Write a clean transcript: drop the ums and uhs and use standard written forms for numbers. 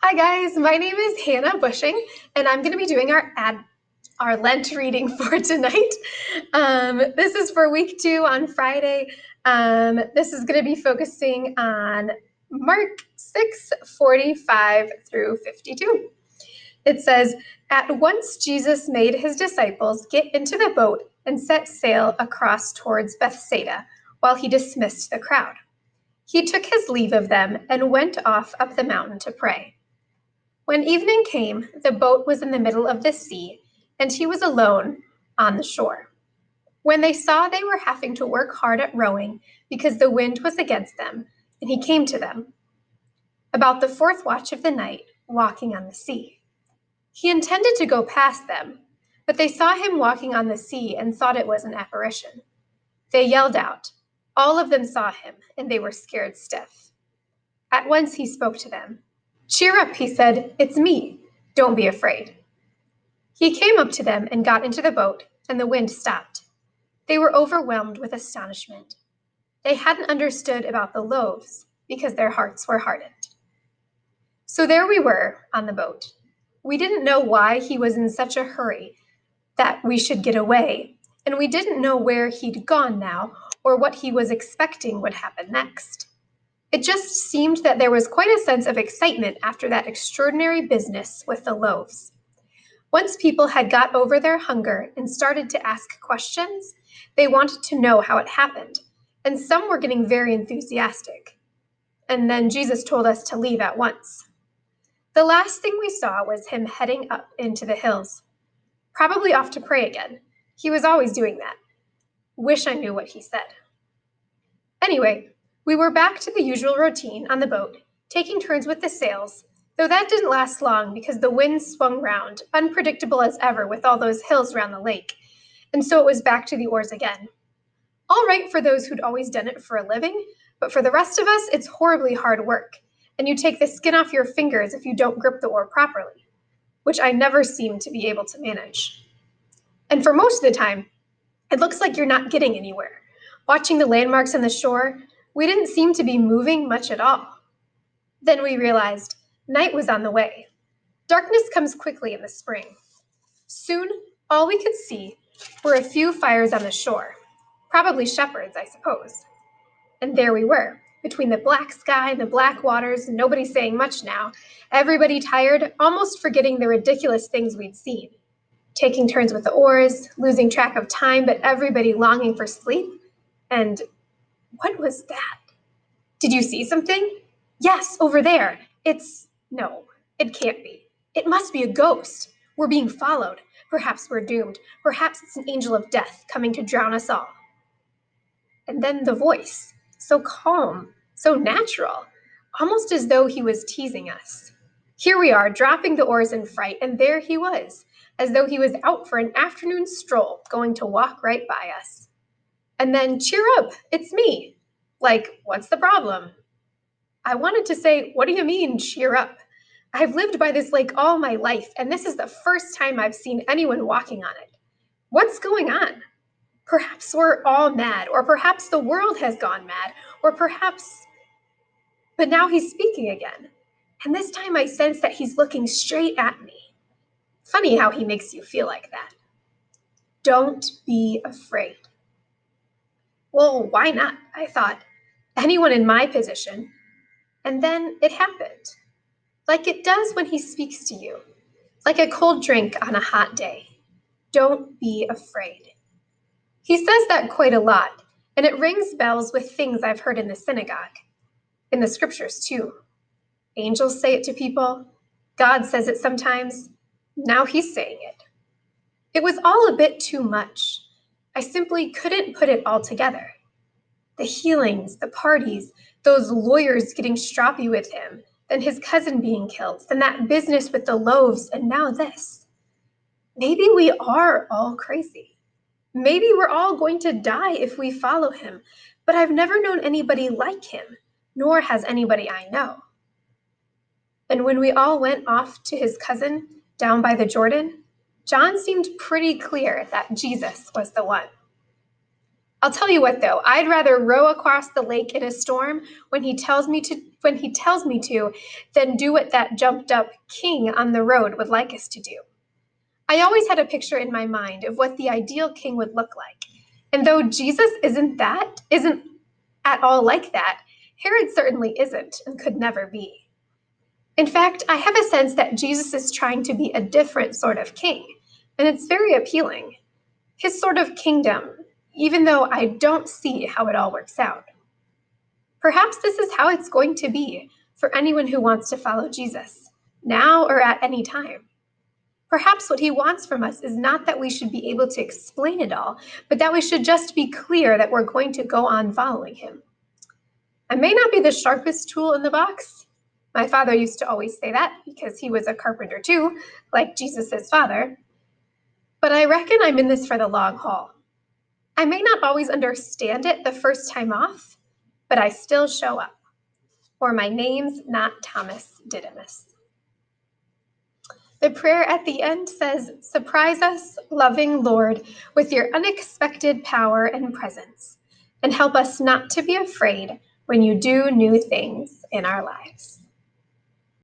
Hi guys, my name is Hannah Busching, and I'm going to be doing our Lent reading for tonight. This is for week 2 on Friday. This is going to be focusing on Mark 6:45 through 52. It says, "At once Jesus made his disciples get into the boat and set sail across towards Bethsaida, while he dismissed the crowd. He took his leave of them and went off up the mountain to pray. When evening came, the boat was in the middle of the sea, and he was alone on the shore. When they saw they were having to work hard at rowing because the wind was against them, and he came to them, about the fourth watch of the night, walking on the sea. He intended to go past them, but they saw him walking on the sea and thought it was an apparition. They yelled out. All of them saw him, and they were scared stiff. At once he spoke to them. 'Cheer up,' he said. 'It's me. Don't be afraid.' He came up to them and got into the boat, and the wind stopped. They were overwhelmed with astonishment. They hadn't understood about the loaves because their hearts were hardened. So there we were on the boat. We didn't know why he was in such a hurry that we should get away, and we didn't know where he'd gone now or what he was expecting would happen next. It just seemed that there was quite a sense of excitement after that extraordinary business with the loaves. Once people had got over their hunger and started to ask questions, they wanted to know how it happened, and some were getting very enthusiastic. And then Jesus told us to leave at once. The last thing we saw was him heading up into the hills, probably off to pray again. He was always doing that. Wish I knew what he said. Anyway, we were back to the usual routine on the boat, taking turns with the sails, though that didn't last long because the wind swung round, unpredictable as ever with all those hills around the lake, and so it was back to the oars again. All right for those who'd always done it for a living, but for the rest of us, it's horribly hard work, and you take the skin off your fingers if you don't grip the oar properly, which I never seem to be able to manage. And for most of the time, it looks like you're not getting anywhere. Watching the landmarks on the shore, we didn't seem to be moving much at all. Then we realized night was on the way. Darkness comes quickly in the spring. Soon, all we could see were a few fires on the shore, probably shepherds, I suppose. And there we were, between the black sky and the black waters, nobody saying much now, everybody tired, almost forgetting the ridiculous things we'd seen. Taking turns with the oars, losing track of time, but everybody longing for sleep. And what was that? Did you see something? Yes, over there. No, it can't be. It must be a ghost. We're being followed. Perhaps we're doomed. Perhaps it's an angel of death coming to drown us all. And then the voice, so calm, so natural, almost as though he was teasing us. Here we are, dropping the oars in fright, and there he was, as though he was out for an afternoon stroll, going to walk right by us. And then, cheer up, it's me. Like, what's the problem? I wanted to say, what do you mean, cheer up? I've lived by this lake all my life, and this is the first time I've seen anyone walking on it. What's going on? Perhaps we're all mad, or perhaps the world has gone mad, or perhaps... But now he's speaking again, and this time I sense that he's looking straight at me. Funny how he makes you feel like that. Don't be afraid. Well, why not? I thought. Anyone in my position. And then it happened. Like it does when he speaks to you. Like a cold drink on a hot day. Don't be afraid. He says that quite a lot, and it rings bells with things I've heard in the synagogue. In the scriptures, too. Angels say it to people. God says it sometimes. Now he's saying it. It was all a bit too much. I simply couldn't put it all together. The healings, the parties, those lawyers getting stroppy with him, then his cousin being killed, then that business with the loaves, and now this. Maybe we are all crazy. Maybe we're all going to die if we follow him, but I've never known anybody like him, nor has anybody I know. And when we all went off to his cousin down by the Jordan, John seemed pretty clear that Jesus was the one. I'll tell you what though, I'd rather row across the lake in a storm when he tells me to than do what that jumped up king on the road would like us to do. I always had a picture in my mind of what the ideal king would look like. And though Jesus isn't at all like that, Herod certainly isn't and could never be. In fact, I have a sense that Jesus is trying to be a different sort of king, and it's very appealing. His sort of kingdom, even though I don't see how it all works out. Perhaps this is how it's going to be for anyone who wants to follow Jesus, now or at any time. Perhaps what he wants from us is not that we should be able to explain it all, but that we should just be clear that we're going to go on following him. I may not be the sharpest tool in the box. My father used to always say that because he was a carpenter too, like Jesus' father. But I reckon I'm in this for the long haul. I may not always understand it the first time off, but I still show up. Or my name's not Thomas Didymus. The prayer at the end says, "Surprise us, loving Lord, with your unexpected power and presence, and help us not to be afraid when you do new things in our lives."